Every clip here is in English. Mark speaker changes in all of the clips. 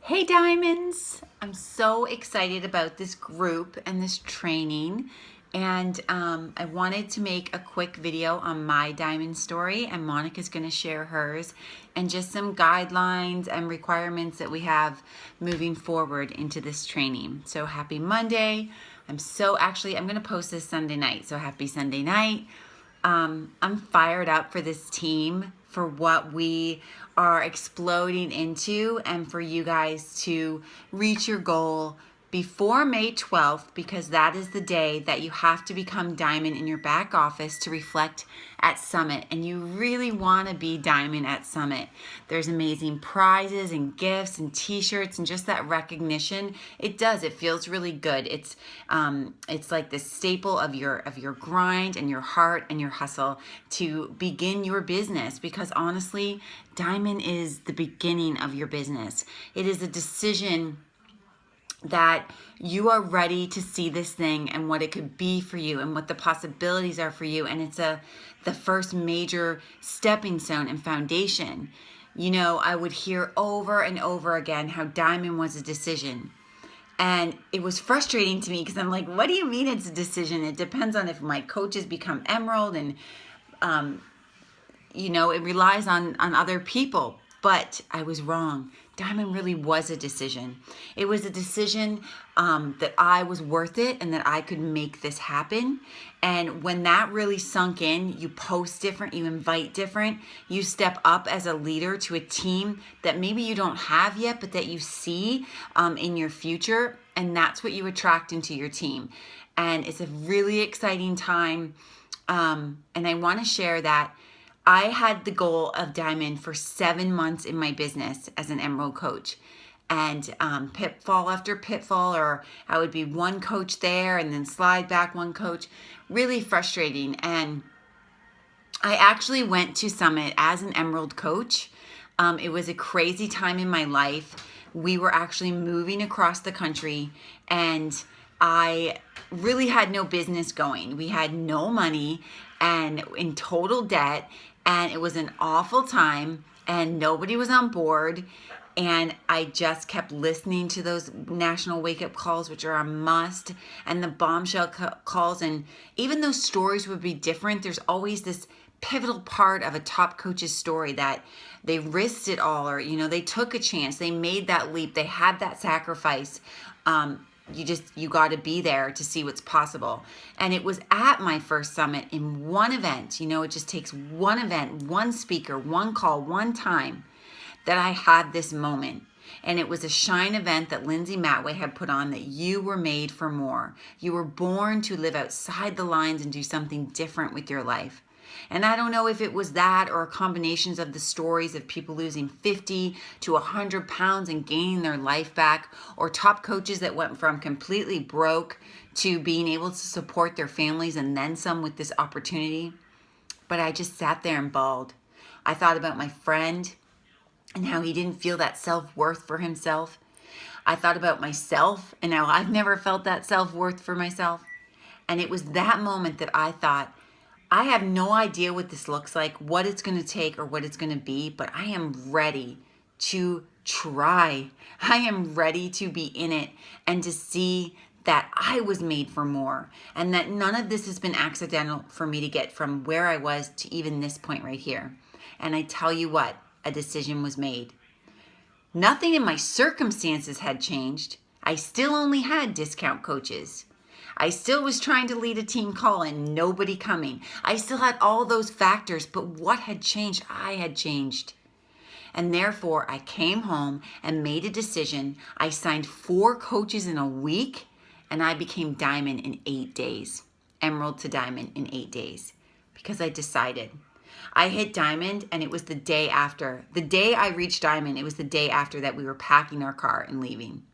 Speaker 1: Hey Diamonds! I'm so excited about this group and this training, and I wanted to make a quick video on my diamond story, and Monica's going to share hers, and just some guidelines and requirements that we have moving forward into this training. So happy Monday. I'm going to post this Sunday night, so happy Sunday night. I'm fired up for this team, for what we are exploding into, and for you guys to reach your goal before May 12th, because that is the day that you have to become diamond in your back office to reflect at Summit. And you really want to be diamond at Summit. There's amazing prizes and gifts and t-shirts and just that recognition. It feels really good. It's like the staple of your grind and your heart and your hustle to begin your business, because honestly, diamond is the beginning of your business. It is a decision that you are ready to see this thing and what it could be for you and what the possibilities are for you. And it's the first major stepping stone and foundation. You know, I would hear over and over again how diamond was a decision. And it was frustrating to me because I'm like, what do you mean it's a decision? It depends on if my coaches become emerald, and it relies on other people. But I was wrong. Diamond really was a decision. It was a decision that I was worth it and that I could make this happen. And when that really sunk in, you post different, you invite different, you step up as a leader to a team that maybe you don't have yet, but that you see in your future. And that's what you attract into your team. And it's a really exciting time. And I want to share that I had the goal of diamond for 7 months in my business as an emerald coach, and pitfall after pitfall, or I would be one coach there and then slide back one coach, really frustrating. And I actually went to Summit as an emerald coach. It was a crazy time in my life. We were actually moving across the country, and I really had no business going. We had no money and in total debt, and it was an awful time, and nobody was on board. And I just kept listening to those national wake-up calls, which are a must, and the bombshell calls. And even though stories would be different, there's always this pivotal part of a top coach's story that they risked it all, or they took a chance, they made that leap, they had that sacrifice. You got to be there to see what's possible. And it was at my first summit in one event. It just takes one event, one speaker, one call, one time, that I had this moment. And it was a shine event that Lindsay Matway had put on, that you were made for more. You were born to live outside the lines and do something different with your life. And I don't know if it was that or combinations of the stories of people losing 50 to 100 pounds and gaining their life back, or top coaches that went from completely broke to being able to support their families and then some with this opportunity. But I just sat there and bawled. I thought about my friend and how he didn't feel that self-worth for himself. I thought about myself and how I've never felt that self-worth for myself. And it was that moment that I thought, I have no idea what this looks like, what it's going to take, or what it's going to be, but I am ready to try. I am ready to be in it and to see that I was made for more, and that none of this has been accidental for me to get from where I was to even this point right here. And I tell you what, a decision was made. Nothing in my circumstances had changed. I still only had discount coaches. I still was trying to lead a team call and nobody coming. I still had all those factors, but what had changed? I had changed. And therefore, I came home and made a decision. I signed 4 coaches in a week, and I became diamond in 8 days. Emerald to diamond in 8 days, because I decided. I hit diamond, and it was the day after. The day I reached diamond, it was the day after that we were packing our car and leaving.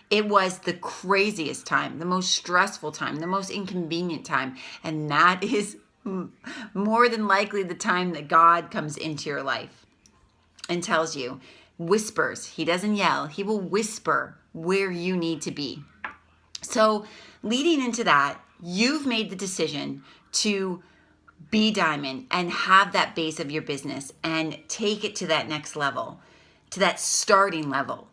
Speaker 1: It was the craziest time, the most stressful time, the most inconvenient time. And that is more than likely the time that God comes into your life and tells you, whispers. He doesn't yell. He will whisper where you need to be. So leading into that, you've made the decision to be diamond and have that base of your business and take it to that next level, to that starting level.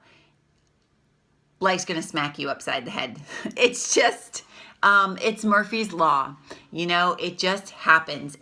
Speaker 1: life's going to smack you upside the head. It's just, it's Murphy's Law. You know, it just happens.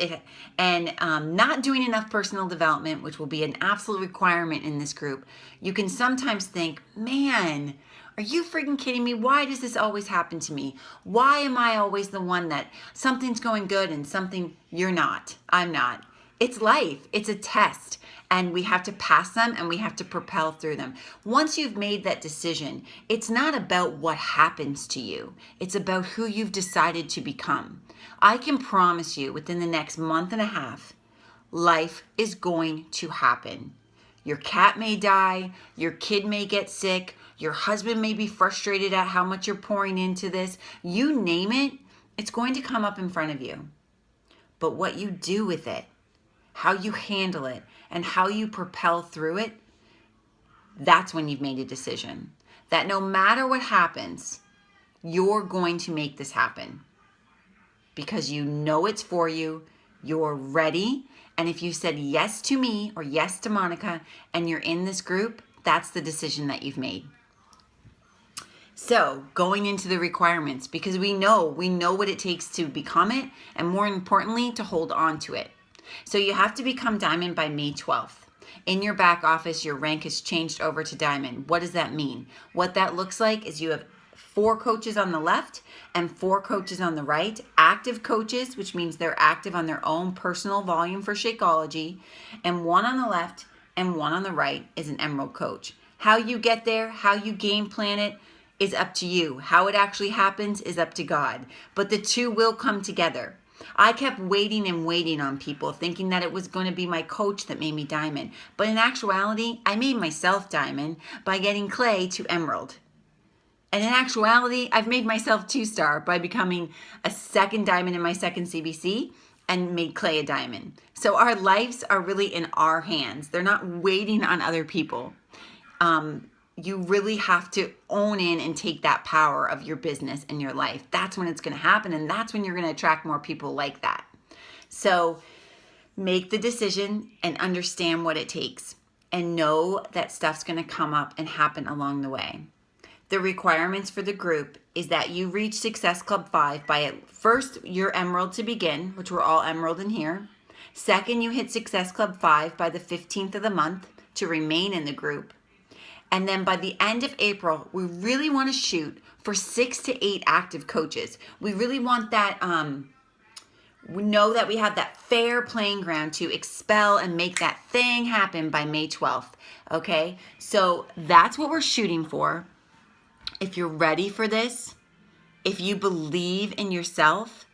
Speaker 1: Not doing enough personal development, which will be an absolute requirement in this group, you can sometimes think, man, are you freaking kidding me? Why does this always happen to me? Why am I always the one that something's going good and something you're not? I'm not. It's life. It's a test. And we have to pass them and we have to propel through them. Once you've made that decision, it's not about what happens to you. It's about who you've decided to become. I can promise you within the next month and a half, life is going to happen. Your cat may die, your kid may get sick, your husband may be frustrated at how much you're pouring into this. You name it, it's going to come up in front of you. But what you do with it, how you handle it, and how you propel through it, that's when you've made a decision. That no matter what happens, you're going to make this happen. Because you know it's for you, you're ready, and if you said yes to me or yes to Monica and you're in this group, that's the decision that you've made. So going into the requirements, because we know what it takes to become it, and more importantly, to hold on to it. So you have to become Diamond by May 12th. In your back office, your rank has changed over to Diamond. What does that mean? What that looks like is you have 4 coaches on the left and 4 coaches on the right, active coaches, which means they're active on their own personal volume for Shakeology, and 1 on the left and 1 on the right is an Emerald coach. How you get there, how you game plan it, is up to you. How it actually happens is up to God. But the two will come together. I kept waiting and waiting on people, thinking that it was going to be my coach that made me Diamond. But in actuality, I made myself Diamond by getting Clay to Emerald. And in actuality, I've made myself 2-star by becoming a 2nd Diamond in my 2nd CBC and made Clay a Diamond. So our lives are really in our hands. They're not waiting on other people. You really have to own in and take that power of your business and your life. That's when it's going to happen, and that's when you're going to attract more people like that. So make the decision and understand what it takes, and know that stuff's going to come up and happen along the way. The requirements for the group is that you reach Success Club 5 by first your Emerald to begin, which we're all Emerald in here. Second, you hit Success Club 5 by the 15th of the month to remain in the group. And then by the end of April, we really want to shoot for 6 to 8 active coaches. We really want that, we know that we have that fair playing ground to expel and make that thing happen by May 12th. Okay, so that's what we're shooting for. If you're ready for this, if you believe in yourself,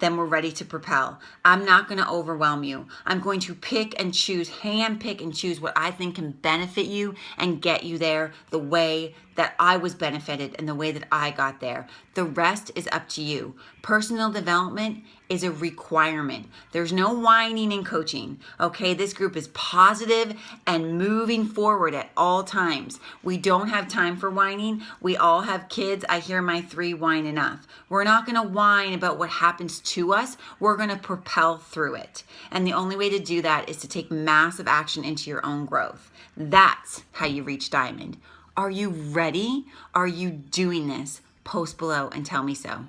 Speaker 1: then we're ready to propel. I'm not going to overwhelm you. I'm going to pick and choose, hand pick and choose what I think can benefit you and get you there the way that I was benefited and the way that I got there. The rest is up to you. Personal development is a requirement. There's no whining in coaching. Okay, this group is positive and moving forward at all times. We don't have time for whining. We all have kids. I hear my 3 whine enough. We're not going to whine about what happens to us. We're going to propel through it. And the only way to do that is to take massive action into your own growth. That's how you reach Diamond. Are you ready? Are you doing this? Post below and tell me so.